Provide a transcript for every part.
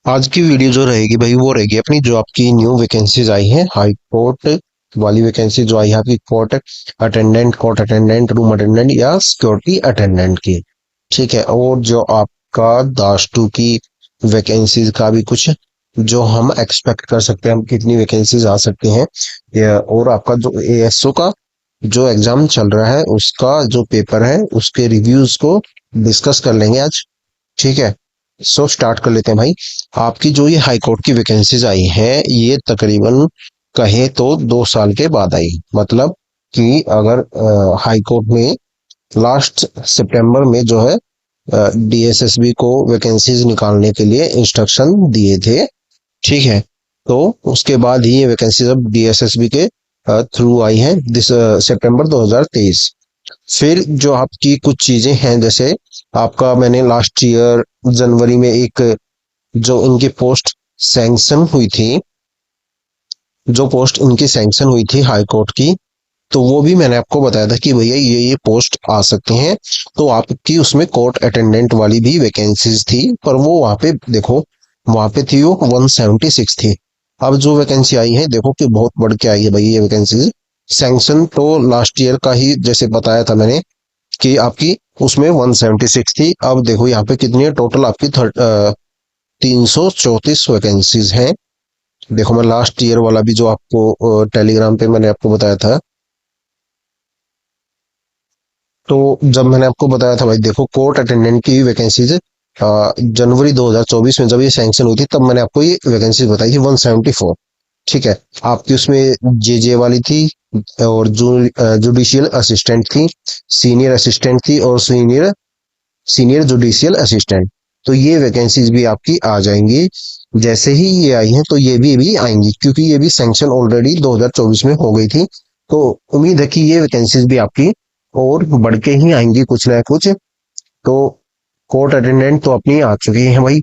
आज की वीडियो जो रहेगी भाई वो रहेगी अपनी जो आपकी न्यू वैकेंसीज आई हैं हाई कोर्ट वाली वैकेंसी जो आई है आपकी कोर्ट अटेंडेंट रूम अटेंडेंट या सिक्योरिटी अटेंडेंट की। ठीक है। और जो आपका दाश टू की वैकेंसीज का भी कुछ जो हम एक्सपेक्ट कर सकते हैं, हम कितनी वैकेंसीज आ सकती हैं और आपका जो एएसओ का जो एग्जाम चल रहा है उसका जो पेपर है उसके रिव्यूज को डिस्कस कर लेंगे आज। ठीक है। सो स्टार्ट कर लेते हैं भाई। आपकी जो ये हाई कोर्ट की वैकेंसीज आई हैं ये तकरीबन कहे तो 2 साल के बाद आई। मतलब कि अगर हाई कोर्ट में लास्ट सितंबर में जो है डीएसएसबी को वैकेंसीज निकालने के लिए इंस्ट्रक्शन दिए थे। ठीक है। तो उसके बाद ही ये वैकेंसीज अब डीएसएसबी के थ्रू आई हैं दिस सितंबर 2023। फिर जो आपकी कुछ चीजें हैं जैसे आपका मैंने लास्ट ईयर जनवरी में एक जो इनकी पोस्ट सैंक्शन हुई थी, जो पोस्ट इनकी सैंक्शन हुई थी हाई कोर्ट की, तो वो भी मैंने आपको बताया था कि भैया ये पोस्ट आ सकते हैं। तो आपकी उसमें कोर्ट अटेंडेंट वाली भी वैकेंसीज थी, पर वो वहां पे देखो, वहां पे थी वो 176 थी। अब जो वैकेंसी आई है देखो कि बहुत बढ़ के आई है भाई ये वैकेंसीज। सैंक्शन तो लास्ट ईयर का ही जैसे बताया था मैंने कि आपकी उसमें 176 थी। अब देखो यहाँ पे कितनी है टोटल आपकी 334 वैकेंसीज हैं। देखो मैं लास्ट ईयर वाला भी जो आपको टेलीग्राम पे मैंने आपको बताया था, तो जब मैंने आपको बताया था भाई देखो कोर्ट अटेंडेंट की वैकेंसीज जनवरी 2024 में जब ये सैंक्शन हुई थी तब मैंने आपको ये वैकेंसीज बताई थी 174। ठीक है। आपकी उसमें जेजे वाली थी और जुडिशियल असिस्टेंट थी, सीनियर असिस्टेंट थी और सीनियर सीनियर जुडिशियल असिस्टेंट। तो ये वैकेंसीज भी आपकी आ जाएंगी। जैसे ही ये आई हैं तो ये भी आएंगी क्योंकि ये भी सैंक्शन ऑलरेडी 2024 में हो गई थी। तो उम्मीद है कि ये वैकेंसीज भी आपकी और बढ़ के ही आएंगी कुछ ना कुछ। तो कोर्ट अटेंडेंट तो अपनी आ चुकी है भाई।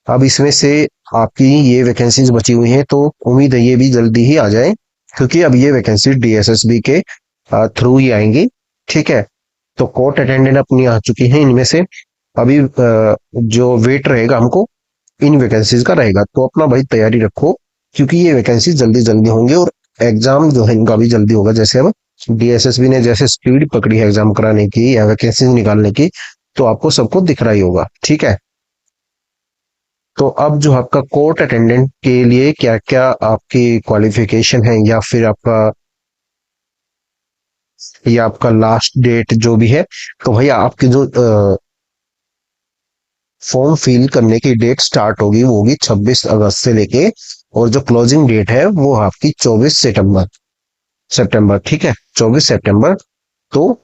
अब इसमें से आपकी ये वैकेंसीज बची हुई हैं तो उम्मीद है ये भी जल्दी ही आ जाए क्योंकि अब ये वैकेंसी डीएसएसबी के थ्रू ही आएंगी। ठीक है। तो कोर्ट अटेंडेंट अपनी आ चुकी है इनमें से। अभी जो वेट रहेगा हमको इन वैकेंसीज का रहेगा, तो अपना भाई तैयारी रखो क्योंकि ये वैकेंसी जल्दी जल्दी होंगे और एग्जाम जो है इनका भी जल्दी होगा। जैसे अब डीएसएसबी ने जैसे स्पीड पकड़ी है एग्जाम कराने की या वैकेंसी निकालने की, तो आपको सबको दिख रहा ही होगा। ठीक है। तो अब जो आपका कोर्ट अटेंडेंट के लिए क्या क्या आपकी क्वालिफिकेशन है या आपका लास्ट डेट जो भी है, तो भैया आपकी जो फॉर्म फिल करने की डेट स्टार्ट होगी वो होगी 26 अगस्त से लेके, और जो क्लोजिंग डेट है वो आपकी 24 सितंबर। ठीक है। 24 सितंबर। तो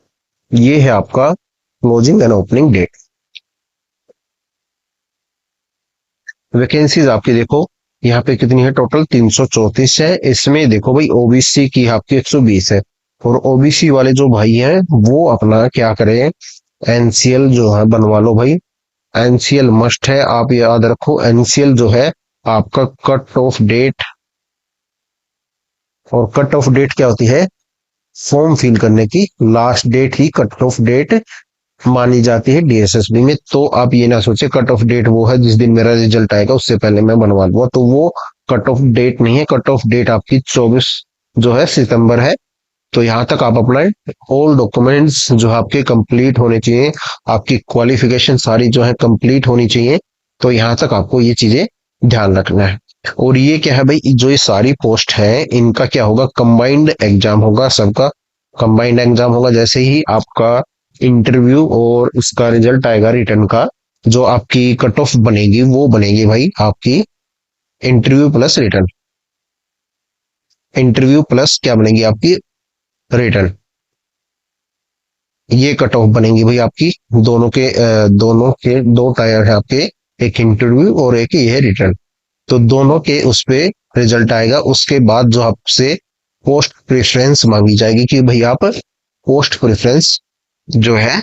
ये है आपका closing and opening date. Vacancies आपकी देखो यहाँ पे कितनी है टोटल 334 है। इसमें देखो भाई ओबीसी की आपकी 120 है। और ओबीसी वाले जो भाई हैं वो अपना क्या करें, एनसीएल जो है बनवा लो भाई। एनसीएल मस्ट है, आप याद रखो एनसीएल जो है आपका कट ऑफ डेट। और कट ऑफ डेट क्या होती है, फॉर्म फिल करने की लास्ट डेट ही कट ऑफ डेट मानी जाती है डीएसएसबी में। तो आप ये ना सोचे कट ऑफ डेट वो है जिस दिन मेरा रिजल्ट आएगा उससे पहले मैं बनवा लूंगा, तो वो कट ऑफ डेट नहीं है। कट ऑफ डेट आपकी 24 जो है सितंबर है। तो यहाँ तक आप अपना ऑल डॉक्यूमेंट्स जो है आपके कंप्लीट होने चाहिए, आपकी क्वालिफिकेशन सारी जो है कंप्लीट होनी चाहिए। तो यहाँ तक आपको ये चीजें ध्यान रखना है। और ये क्या है भाई, जो ये सारी पोस्ट है इनका क्या होगा, कंबाइंड एग्जाम होगा सबका। कंबाइंड एग्जाम होगा जैसे ही आपका इंटरव्यू और उसका रिजल्ट आएगा रिटर्न का, जो आपकी कट ऑफ बनेगी वो बनेगी भाई आपकी interview plus return. Interview plus क्या बनेगी आपकी रिटर्न। ये कट ऑफ बनेंगी भाई आपकी दोनों के दो टायर है आपके, एक इंटरव्यू और एक ये है रिटर्न। तो दोनों के उस पे रिजल्ट आएगा। उसके बाद जो आपसे पोस्ट प्रेफरेंस मांगी जाएगी कि भाई आप पोस्ट प्रेफरेंस जो है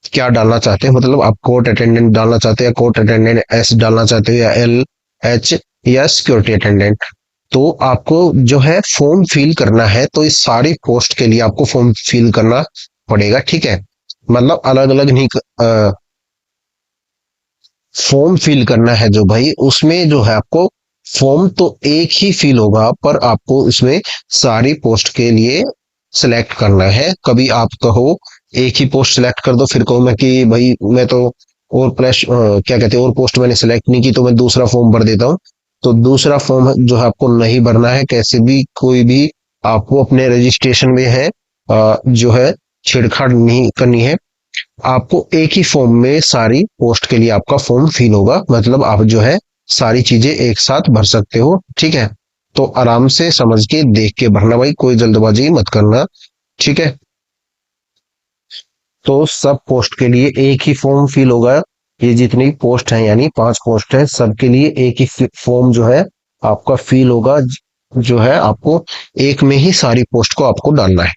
क्या डालना चाहते हैं, मतलब आप कोर्ट अटेंडेंट डालना चाहते हैं, कोर्ट अटेंडेंट एस डालना चाहते हैं, या एल एच या सिक्योरिटी अटेंडेंट। तो आपको जो है फॉर्म फिल करना है, तो इस सारी पोस्ट के लिए आपको फॉर्म फिल करना पड़ेगा। ठीक है। मतलब अलग अलग नहीं फॉर्म फिल करना है जो भाई, उसमें जो है आपको फॉर्म तो एक ही फिल होगा, पर आपको उसमें सारी पोस्ट के लिए सिलेक्ट करना है। कभी आप कहो एक ही पोस्ट सिलेक्ट कर दो, फिर कहो मैं कि भाई मैं तो और प्लस क्या कहते हैं और पोस्ट मैंने सिलेक्ट नहीं की, तो मैं दूसरा फॉर्म भर देता हूँ। तो दूसरा फॉर्म जो है आपको नहीं भरना है, कैसे भी कोई भी आपको अपने रजिस्ट्रेशन में है जो है छेड़छाड़ नहीं करनी है। आपको एक ही फॉर्म में सारी पोस्ट के लिए आपका फॉर्म फिल होगा, मतलब आप जो है सारी चीजें एक साथ भर सकते हो, ठीक है। तो आराम से समझ के देख के भरना भाई, कोई जल्दबाजी मत करना, ठीक है। तो सब पोस्ट के लिए एक ही फॉर्म फिल होगा। ये जितनी पोस्ट है यानी 5 पोस्ट है, सबके लिए एक ही फॉर्म जो है आपका फिल होगा। जो है आपको एक में ही सारी पोस्ट को आपको डालना है।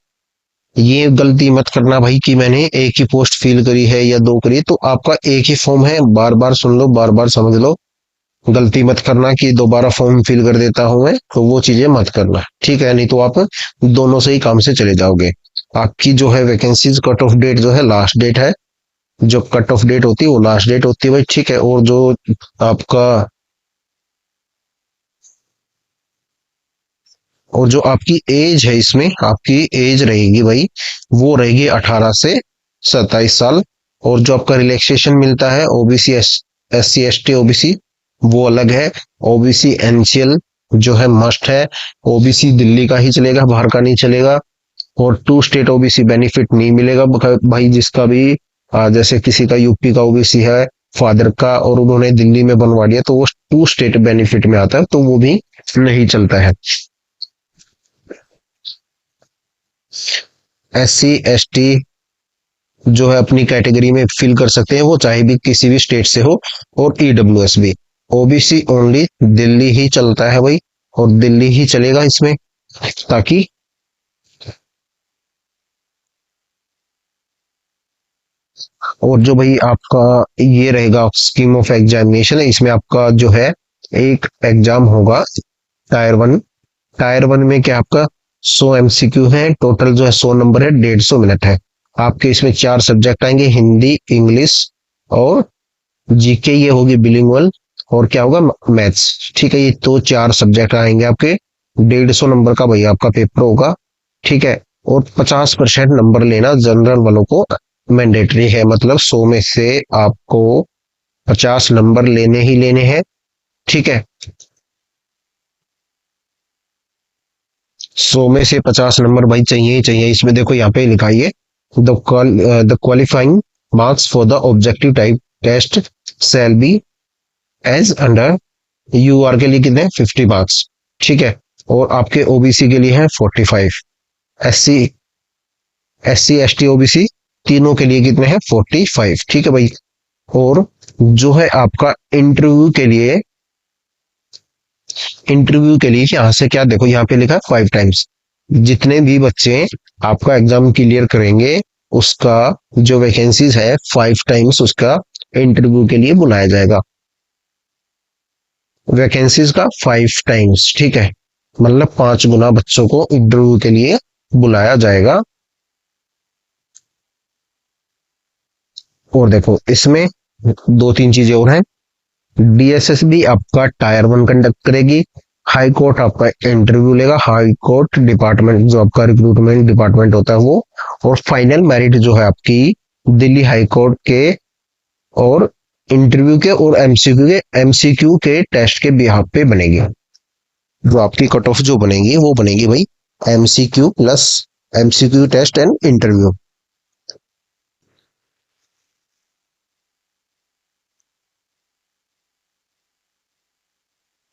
ये गलती मत करना भाई कि मैंने एक ही पोस्ट फिल करी है या दो करी है। तो आपका एक ही फॉर्म है, बार बार सुन लो, बार बार समझ लो। गलती मत करना कि दोबारा फॉर्म फिल कर देता हूं मैं, तो वो चीजें मत करना, ठीक है। नहीं तो आप दोनों से ही काम से चले जाओगे। आपकी जो है वैकेंसीज कट ऑफ डेट जो है लास्ट डेट है, जो कट ऑफ डेट होती है वो लास्ट डेट होती है भाई, ठीक है। आपका और जो आपकी एज है, इसमें आपकी एज रहेगी भाई, वो रहेगी 18 से 27 साल। और जो आपका रिलैक्सेशन मिलता है OBC S C S T OBC, वो अलग है। ओबीसी एनसीएल जो है मस्ट है। ओबीसी दिल्ली का ही चलेगा, बाहर का नहीं चलेगा। और टू स्टेट ओबीसी बेनिफिट नहीं मिलेगा भाई, जिसका भी जैसे किसी का यूपी का ओबीसी है फादर का, और उन्होंने दिल्ली में बनवा लिया, तो वो टू स्टेट बेनिफिट में आता है, तो वो भी नहीं चलता है। एस सी एस टी जो है अपनी कैटेगरी में फिल कर सकते हैं, वो चाहे भी किसी भी स्टेट से हो। और ईडब्ल्यूएस भी। ओबीसी ओनली दिल्ली ही चलता है भाई, और दिल्ली ही चलेगा इसमें, ताकि और जो भाई आपका ये रहेगा स्कीम ऑफ एग्जामिनेशन है, इसमें आपका जो है एक एग्जाम होगा टायर 1। टायर 1 में क्या आपका 100 एमसीक्यू है, टोटल जो है 100 नंबर है, 150 मिनट है। आपके इसमें 4 सब्जेक्ट आएंगे, हिंदी, इंग्लिश और जीके, ये होगी बिलिंगुअल। और क्या होगा, मैथ्स, ठीक है। ये तो 4 सब्जेक्ट आएंगे आपके, 150 नंबर का भाई आपका पेपर होगा, ठीक है। और 50% नंबर लेना जनरल वालों को मैंडेटरी है, मतलब 100 में से आपको 50 नंबर लेने ही लेने हैं, ठीक है। 100 में से 50 नंबर भाई चाहिए ही चाहिए। इसमें देखो यहाँ पे लिखा है the qualifying marks for the objective type test shall be as under. UR के लिए कितने 50 मार्क्स, ठीक है। और आपके ओबीसी के लिए है 45। एससी एससी एसटी ओबीसी तीनों के लिए कितने हैं 45, ठीक है भाई। और जो है आपका इंटरव्यू के लिए यहाँ से क्या देखो, यहाँ पे लिखा है 5 टाइम्स। जितने भी बच्चे आपका एग्जाम क्लियर करेंगे, उसका जो वैकेंसीज है 5 टाइम्स उसका इंटरव्यू के लिए बुलाया जाएगा। वैकेंसीज का 5 टाइम्स, ठीक है। मतलब 5 गुना बच्चों को इंटरव्यू के लिए बुलाया जाएगा। और देखो इसमें 2-3 चीजें और हैं। डीएसएसबी आपका टायर 1 कंडक्ट करेगी। हाई कोर्ट आपका इंटरव्यू लेगा, हाई कोर्ट डिपार्टमेंट जो आपका रिक्रूटमेंट डिपार्टमेंट होता है वो। और फाइनल मेरिट जो है आपकी दिल्ली हाई कोर्ट के और इंटरव्यू के और एमसीक्यू के टेस्ट के बिहाफ पे बनेगी। जो आपकी कट ऑफ जो बनेगी वो बनेगी भाई MCQ plus MCQ test and interview.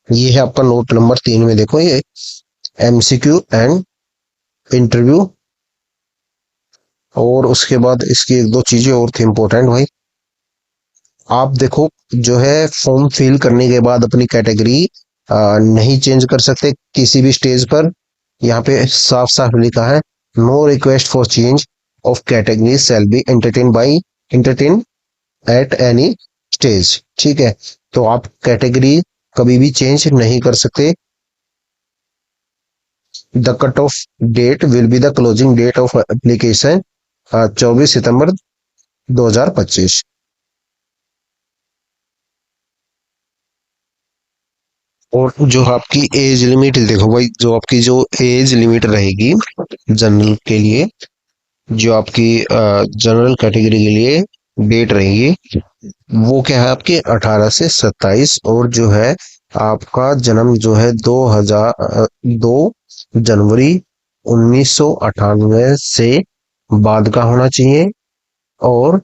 ये है आपका नोट नंबर 3 में, देखो ये एमसीक्यू एंड इंटरव्यू। और उसके बाद इसकी 1-2 चीजें और थी इंपॉर्टेंट भाई। आप देखो जो है फॉर्म फिल करने के बाद अपनी कैटेगरी नहीं चेंज कर सकते किसी भी स्टेज पर। यहाँ पे साफ साफ लिखा है no request for change of category shall be entertain at any stage, ठीक है। तो आप कैटेगरी कभी भी चेंज नहीं कर सकते। The cut off date will be the closing date of application 24 September 2025। और जो आपकी एज लिमिट देखो भाई, जो आपकी जो एज लिमिट रहेगी जनरल के लिए, जो आपकी जनरल कैटेगरी के लिए डेट रहेगी, वो क्या है आपकी 18 से 27। और जो है आपका जन्म जो है 2 जनवरी 1998 से बाद का होना चाहिए, और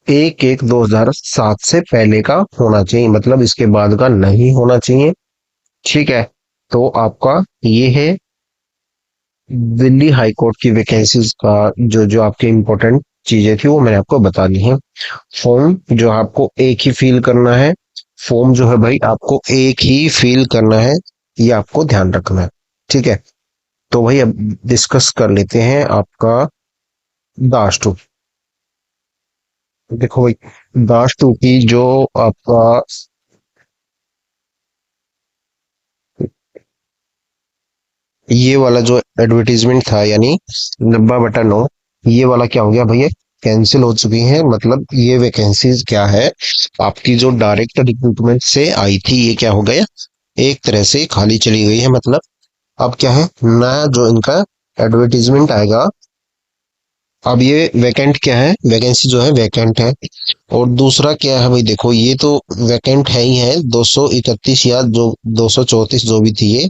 1/1/2007 से पहले का होना चाहिए, मतलब इसके बाद का नहीं होना चाहिए। ठीक है। तो आपका ये है दिल्ली हाई कोर्ट की वैकेंसीज का, जो जो आपके इम्पोर्टेंट चीजें थी वो मैंने आपको बता दी हैं। फॉर्म जो आपको एक ही फिल करना है, फॉर्म जो है भाई आपको एक ही फिल करना है, ये आपको ध्यान रखना है। ठीक है। तो भाई अब डिस्कस कर लेते हैं आपका दास टू। देखो भाई, दास टू की जो आपका ये वाला जो एडवर्टीजमेंट था, यानी 90/9, ये वाला क्या हो गया भैया, कैंसिल हो चुकी है। मतलब ये वैकेंसीज क्या है, आपकी जो डायरेक्ट रिक्रूटमेंट से आई थी, ये क्या हो गया, एक तरह से खाली चली गई है। मतलब अब क्या है, नया जो इनका एडवर्टीजमेंट आएगा, अब ये वैकेंट क्या है, वैकेंसी जो है वैकेंट है। और दूसरा क्या है भाई, देखो ये तो वैकेंट है ही है, 231 या जो 234 जो भी थी,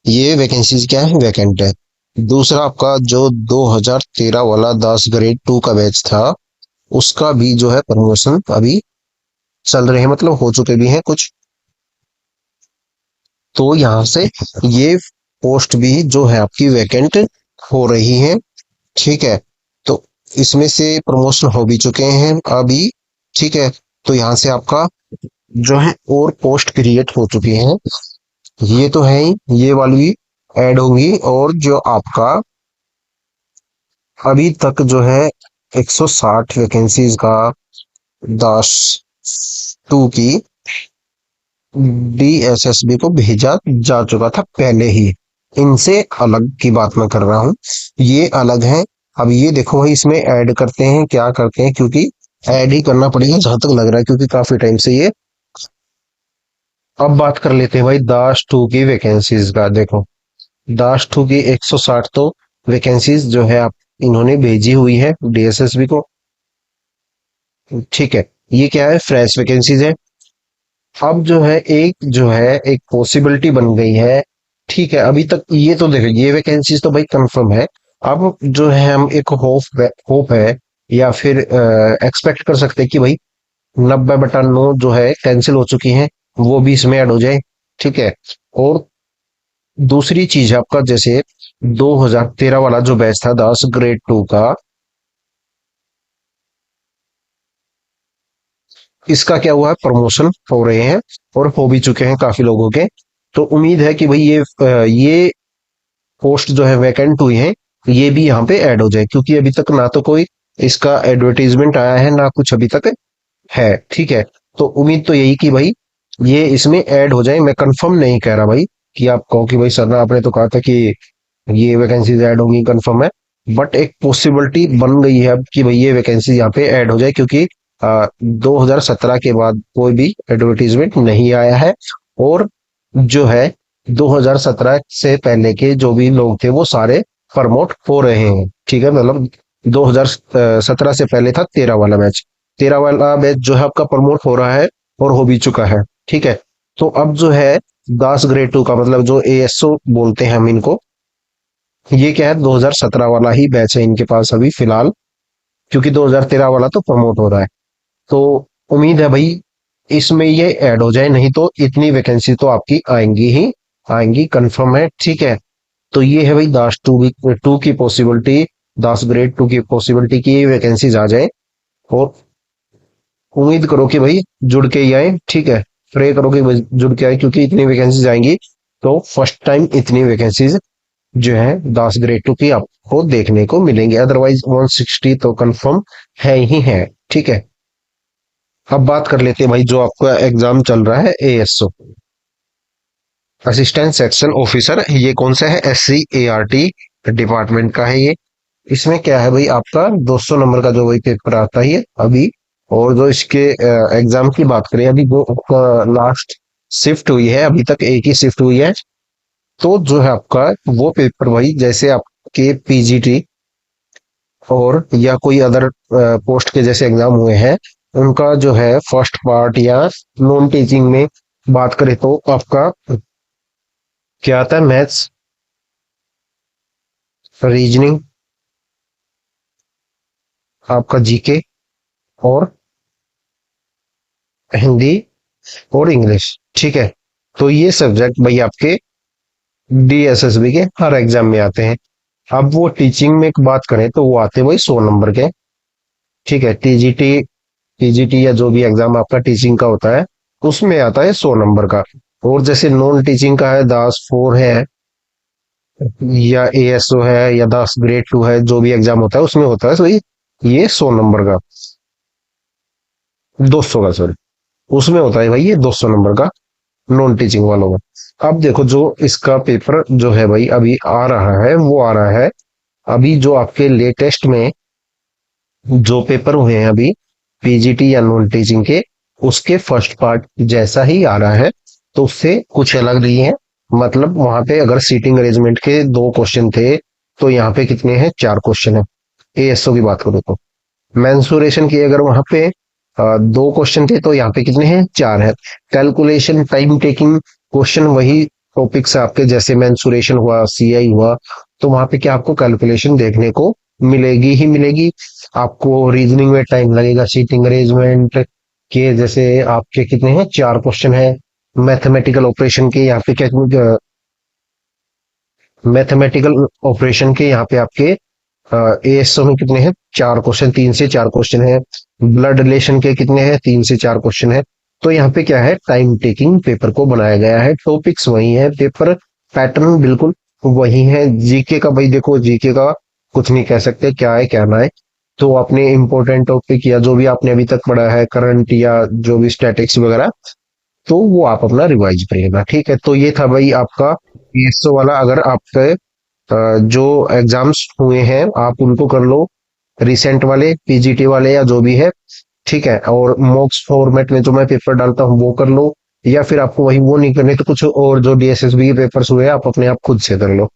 ये वैकेंसीज क्या है, वैकेंट है। दूसरा आपका जो 2013 वाला 10 ग्रेड 2 का बैच था, उसका भी जो है प्रमोशन अभी चल रहे हैं, मतलब हो चुके भी हैं कुछ। तो यहाँ से ये पोस्ट भी जो है आपकी वैकेंट हो रही है। ठीक है। तो इसमें से प्रमोशन हो भी चुके हैं अभी। ठीक है। तो यहाँ से आपका जो है और पोस्ट क्रिएट हो चुकी हैं, ये तो है ही, ये वाली भी ऐड होंगी। और जो आपका अभी तक जो है 160 वैकेंसीज का दास टू की डीएसएसबी को भेजा जा चुका था पहले ही। इनसे अलग की बात मैं कर रहा हूँ, ये अलग है। अब ये देखो भाई, इसमें ऐड करते हैं, क्या करते हैं, क्योंकि ऐड ही करना पड़ेगा जहां तक लग रहा है, क्योंकि काफी टाइम से ये। अब बात कर लेते हैं भाई दास टू की वैकेंसीज का। देखो, दास टू की 160 तो वैकेंसीज जो है आप इन्होंने भेजी हुई है डीएसएसबी को। ठीक है। ये क्या है, फ्रेश वैकेंसीज है। अब जो है एक पॉसिबिलिटी बन गई है। ठीक है, अभी तक ये तो देखो, ये वैकेंसीज तो भाई कंफर्म है। अब जो है हम एक होप है, या फिर एक्सपेक्ट कर सकते हैं कि भाई 90/9 जो है कैंसिल हो चुकी हैं, वो भी इसमें ऐड हो जाए। ठीक है। और दूसरी चीज है आपका, जैसे 2013 वाला जो बैच था 10 ग्रेड 2 का, इसका क्या हुआ है, प्रमोशन हो रहे हैं और हो भी चुके हैं काफी लोगों के। तो उम्मीद है कि भाई ये पोस्ट जो है वैकेंट हुई है, ये भी यहाँ पे ऐड हो जाए, क्योंकि अभी तक ना तो कोई इसका एडवर्टीजमेंट आया है, ना कुछ अभी तक है। ठीक है। तो उम्मीद तो यही कि भाई ये इसमें ऐड हो जाए। मैं कंफर्म नहीं कह रहा भाई कि आप कहो कि भाई सर ना आपने तो कहा था कि ये वैकेंसीज ऐड होंगी, कंफर्म है। बट एक पॉसिबिलिटी बन गई है अब कि भाई ये वैकेंसी यहाँ पे ऐड हो जाए, क्योंकि 2017 के बाद कोई भी एडवर्टीजमेंट नहीं आया है। और जो है 2017 से पहले के जो भी लोग थे वो सारे प्रमोट हो रहे हैं। ठीक है। मतलब 2017 से पहले था 13 वाला बैच, 13 वाला बैच जो है आपका प्रमोट हो रहा है और हो भी चुका है। ठीक है। तो अब जो है 10 ग्रेड 2 का, मतलब जो एएसओ बोलते हैं हम इनको, ये क्या है 2017 वाला ही बैच है इनके पास अभी फिलहाल, क्योंकि 2013 वाला तो प्रमोट हो रहा है। तो उम्मीद है भाई इसमें ये ऐड हो जाए, नहीं तो इतनी वैकेंसी तो आपकी आएंगी ही आएंगी, कंफर्म है। ठीक है। तो ये है भाई दास टू की पॉसिबिलिटी, 10 ग्रेड 2 की पॉसिबिलिटी की ये वैकेंसीज आ जाए। और उम्मीद करो कि भाई जुड़ के ही आए। ठीक है। प्रे करो कि भाई जुड़ के आए, क्योंकि इतनी वैकेंसीज आएंगी तो फर्स्ट टाइम इतनी वैकेंसीज जो है 10 ग्रेड 2 की आपको देखने को मिलेंगे। अदरवाइज 160 तो कंफर्म है ही है। ठीक है। अब बात कर लेते हैं भाई, जो आपका एग्जाम चल रहा है एएसओ, असिस्टेंट सेक्शन ऑफिसर, ये कौन सा है, SCART डिपार्टमेंट का है ये। इसमें क्या है भाई, आपका 200 नंबर का जो वही पेपर आता है ये अभी। और जो इसके एग्जाम की बात करें, अभी वो लास्ट शिफ्ट हुई है, अभी तक एक ही शिफ्ट हुई है। तो जो है आपका वो पेपर भाई, जैसे आपके पीजीटी और या कोई अदर पोस्ट के जैसे एग्जाम हुए हैं, उनका जो है फर्स्ट पार्ट या नॉन टीचिंग में बात करें तो आपका क्या आता है, मैथ्स, रीजनिंग, आपका जीके और हिंदी और इंग्लिश। ठीक है, तो ये सब्जेक्ट भाई आपके डीएसएसबी के हर एग्जाम में आते हैं। अब वो टीचिंग में एक बात करें तो वो आते हैं भाई 100 नंबर के। ठीक है, टीजीटी, टीजीटी या जो भी एग्जाम आपका टीचिंग का होता है उसमें आता है 100 नंबर का। और जैसे नॉन टीचिंग का है, दास फोर है या एएसओ है या दास ग्रेड 2 है, जो भी एग्जाम होता है उसमें होता है, तो ये 100 नंबर का, 200 का सॉरी, उसमें होता है भाई ये 200 नंबर का, नॉन टीचिंग वालों का। अब देखो जो इसका पेपर जो है भाई अभी आ रहा है, वो आ रहा है अभी जो आपके लेटेस्ट में जो पेपर हुए हैं अभी पीजीटी या नॉन टीचिंग के, उसके फर्स्ट पार्ट जैसा ही आ रहा है, तो उससे कुछ अलग नहीं है। मतलब वहां पे अगर सीटिंग अरेंजमेंट के 2 क्वेश्चन थे, तो यहाँ पे कितने हैं, 4 क्वेश्चन है। एएसओ की बात करो तो मेंसुरेशन की अगर वहां पे 2 क्वेश्चन थे, तो यहाँ पे कितने हैं, 4 है। कैलकुलेशन टाइम टेकिंग क्वेश्चन वही टॉपिक्स आपके, जैसे मेंसुरेशन हुआ, सीआई हुआ, तो वहां पे क्या आपको कैलकुलेशन देखने को मिलेगी ही मिलेगी। आपको रीजनिंग में टाइम लगेगा, सीटिंग अरेंजमेंट के जैसे आपके कितने हैं, 4 क्वेश्चन है। मैथमेटिकल ऑपरेशन के यहाँ पे क्या, मैथमेटिकल ऑपरेशन के यहाँ पे आपके एएसओ में कितने हैं, 4 क्वेश्चन, 3 से 4 क्वेश्चन है। ब्लड रिलेशन के कितने हैं, 3 से 4 क्वेश्चन है। तो यहाँ पे क्या है, टाइम टेकिंग पेपर को बनाया गया है, टॉपिक्स वही है, पेपर पैटर्न बिल्कुल वही है। जीके का भाई देखो, जीके का कुछ नहीं कह सकते क्या है क्या ना है। तो आपने इंपॉर्टेंट टॉपिक या जो भी आपने अभी तक पढ़ा है, करंट या जो भी स्टैटिक्स वगैरह, तो वो आप अपना रिवाइज करिएगा। ठीक है, तो ये था भाई आपका पीएसओ वाला। अगर आपके जो एग्जाम्स हुए हैं आप उनको कर लो, रिसेंट वाले पीजीटी वाले या जो भी है। ठीक है, और मॉक्स फॉर्मेट में जो मैं पेपर डालता हूँ वो कर लो, या फिर आपको वही वो नहीं करने तो कुछ और जो डीएसएसबी के पेपर्स हुए हैं आप अपने आप खुद से कर लो।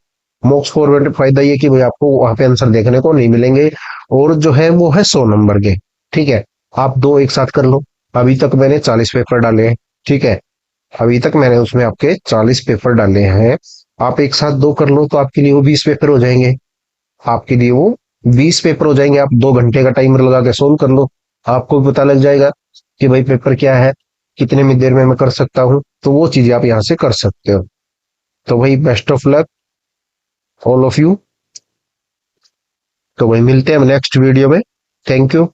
मॉक्स फॉर्मेट में फायदा ये कि भाई आपको वहां पे आंसर देखने को नहीं मिलेंगे, और जो है वो है 100 नंबर के। ठीक है, आप दो एक साथ कर लो। अभी तक मैंने 40 पेपर डाले हैं। ठीक है, अभी तक मैंने उसमें आपके 40 पेपर डाले हैं। आप एक साथ दो कर लो तो आपके लिए वो 20 पेपर हो जाएंगे। आपके लिए वो 20 पेपर हो जाएंगे। आप 2 घंटे का टाइमर लगा के सोल्व कर लो, आपको भी पता लग जाएगा कि भाई पेपर क्या है, कितने में देर में मैं कर सकता हूँ। तो वो चीजें आप यहाँ से कर सकते हो। तो भाई best of luck all of you. तो भाई मिलते हैं नेक्स्ट वीडियो में। Thank you.